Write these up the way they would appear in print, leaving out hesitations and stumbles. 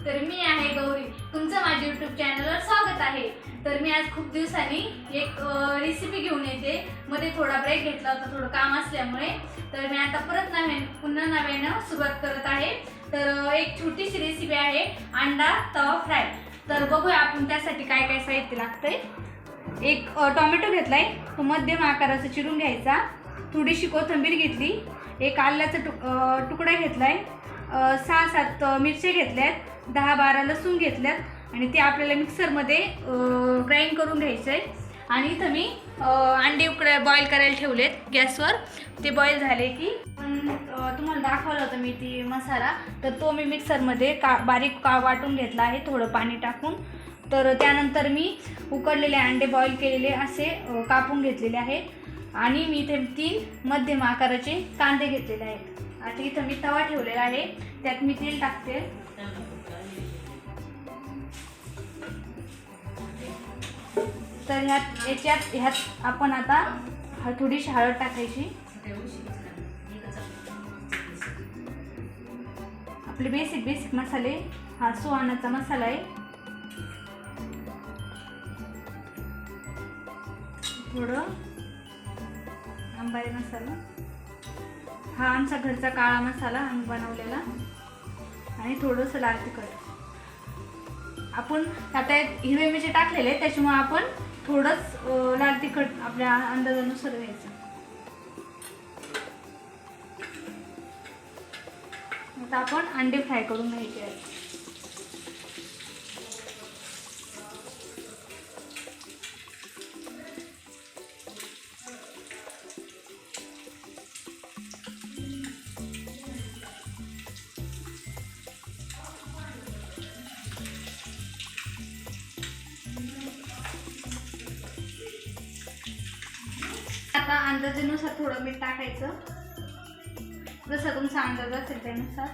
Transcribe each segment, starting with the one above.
तर मी आहे गौरी, तुमचं माझ्या यूट्यूब चॅनलवर स्वागत आहे। तर मी आज खूप दिवसांनी एक रेसिपी घेऊन येते। मध्ये थोडा ब्रेक घेतला होता थोडं काम असल्यामुळे, तर मी आता परत पुन्हा नव्यानं सुरुवात करत आहे। तर एक छोटीशी रेसिपी आहे अंडा तवा फ्राय। तर बघूया आपण त्यासाठी काय काय साहित्य लागतंय। एक टोमॅटो घेतलाय, तो मध्यम आकाराचा चिरून घ्यायचा। थोडीशी कोथिंबीर घेतली, एक आल्याचा तुकडा घेतलाय, 6-7 मिरच्या घेतल्यात, 10-12 लसूण घेतल्यात आणि ते आपल्याला मिक्सरमध्ये ग्राइंड करून घ्यायचं आहे। आणि इथं मी अंडे बॉईल करायला ठेवलेत गॅसवर। ते बॉईल झाले की तुम्हाला दाखवलं होतं मी ती मसाला, तर तो मी मिक्सरमध्ये बारीक वाटून घेतला आहे थोडं पाणी टाकून। तर त्यानंतर मी उकडलेले अंडे बॉईल केलेले असे कापून घेतलेले आहेत आणि मी इथे 3 मध्यम आकाराचे कांदे घेतलेले आहेत। आता इथं मी तवा ठेवलेला आहे, त्यात मी तेल टाकते। तर ह्यात आपण आता थोडीशी हळद टाकायची। आपले बेसिक मसाले, हा सुहानाचा मसाला आहे, थोडं अंबारी मसाला, हा आमचा घरचा काळा मसाला आम्ही बनवलेला, आणि थोडंसं लाल तिखट। आपण आता हिरवे मिरची टाकलेले, त्याच्यामुळे आपण थोडंच लाल तिखट आपल्या अंदाजानुसार घ्यायचं। आता आपण अंडे फ्राय करून घ्यायचे आहेत। आता अंदाजानुसार थोडं मीठ टाकायचं, जसं तुमचा अंदाज असेल त्यानुसार।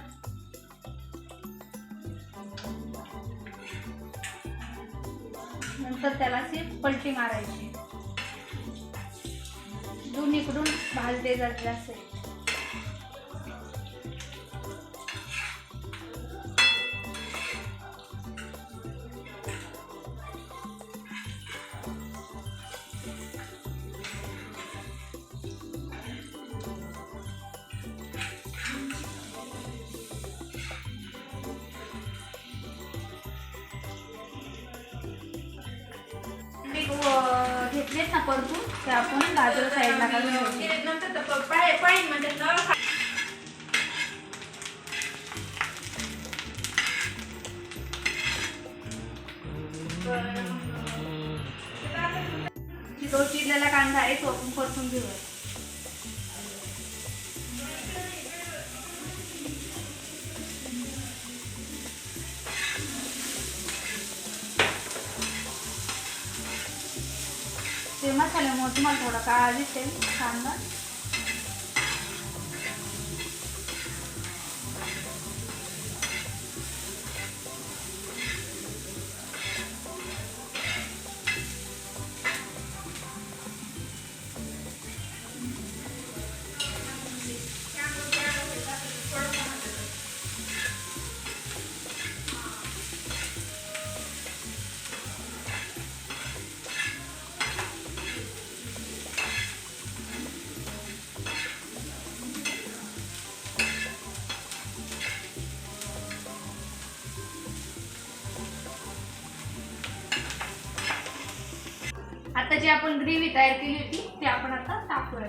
नंतर त्याला अशी पलटी मारायची, दोन्हीकडून भाजले जाते असे। घेतलेत ना परतून, ते आपण गाजर साईडला काढून घ्यायचे। जो चिरलेला कांदा आहे तो आपण परतून घेऊया। ते मसाल्यामुळे तुम्हाला थोडा काळा दिसेल कांदा। आता जी आपण ग्रेव्ही तयार केली होती ती आपण आता टाकूया।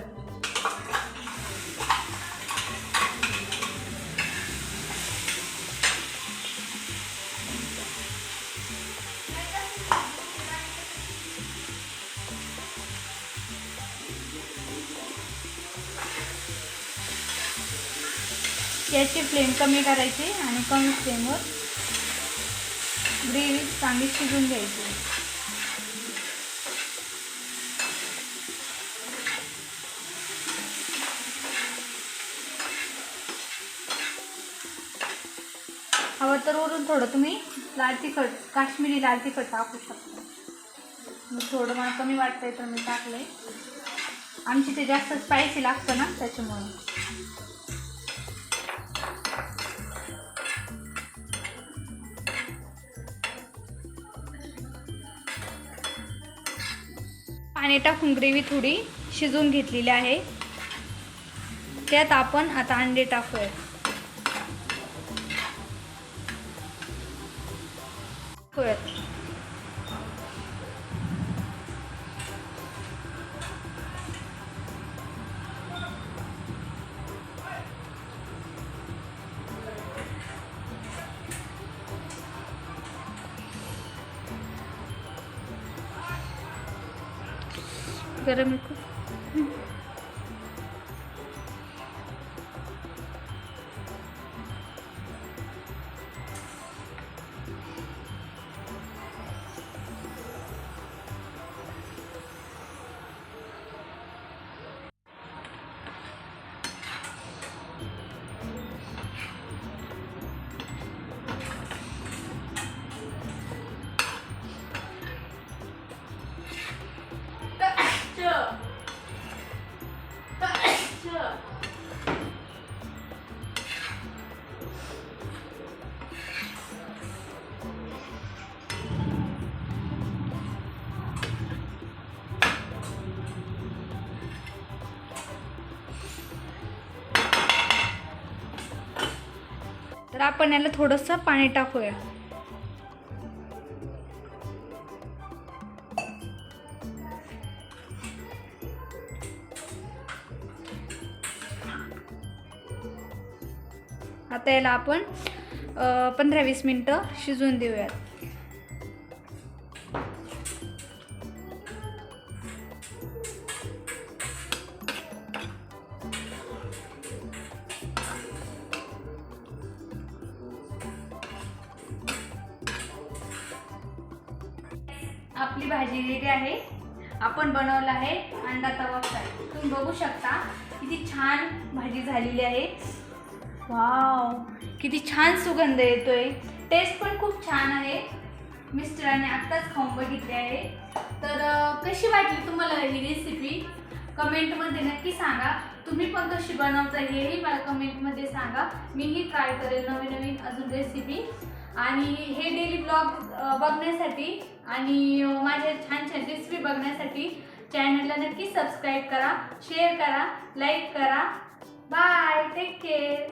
याची फ्लेम कमी करायची आणि कमी फ्लेमवर ग्रेव्ही चांगली शिजून घ्यायची। हवं तर वरून थोडं तुम्ही लाल तिखट, काश्मीरी लाल तिखट टाकू शकता। मी थोडं मला कमी वाटतंय तर मी टाकलंय, आमची ते जास्त स्पायसी लागतं ना त्याच्यामुळे। पाणी टाकून ग्रेव्ही थोडी शिजवून घेतलेली आहे. त्यात आपण आता अंडे टाकूया. गरम आहे. तर आपण याला थोडंसं पाणी टाकूया. आता याला आपण 15-20 मिनिटं शिजवून देऊयात. आपली भाजी रेडी आहे. आपण बनवलं आहे अंडा तवा फ्राय. तुम्ही बघू शकता किती छान भाजी झालेली आहे. वाव, किती छान सुगंध येतोय. टेस्ट पण खूप छान आहे. मिस्टरांनी आत्ताच खाऊन बघितली आहे. तर कशी वाटली तुम्हाला ही रेसिपी कमेंटमध्ये नक्की सांगा. तुम्ही पण कशी बनवता हेही मला कमेंटमध्ये सांगा. मीही ट्राय करेल नवीन नवीन अजून रेसिपी. आणि हे डेली ब्लॉग बघण्यासाठी आणि माझ्या छान छान रेसिपी बघण्यासाठी चॅनलला नक्की सबस्क्राईब करा, शेअर करा, लाईक करा. Bye, take care.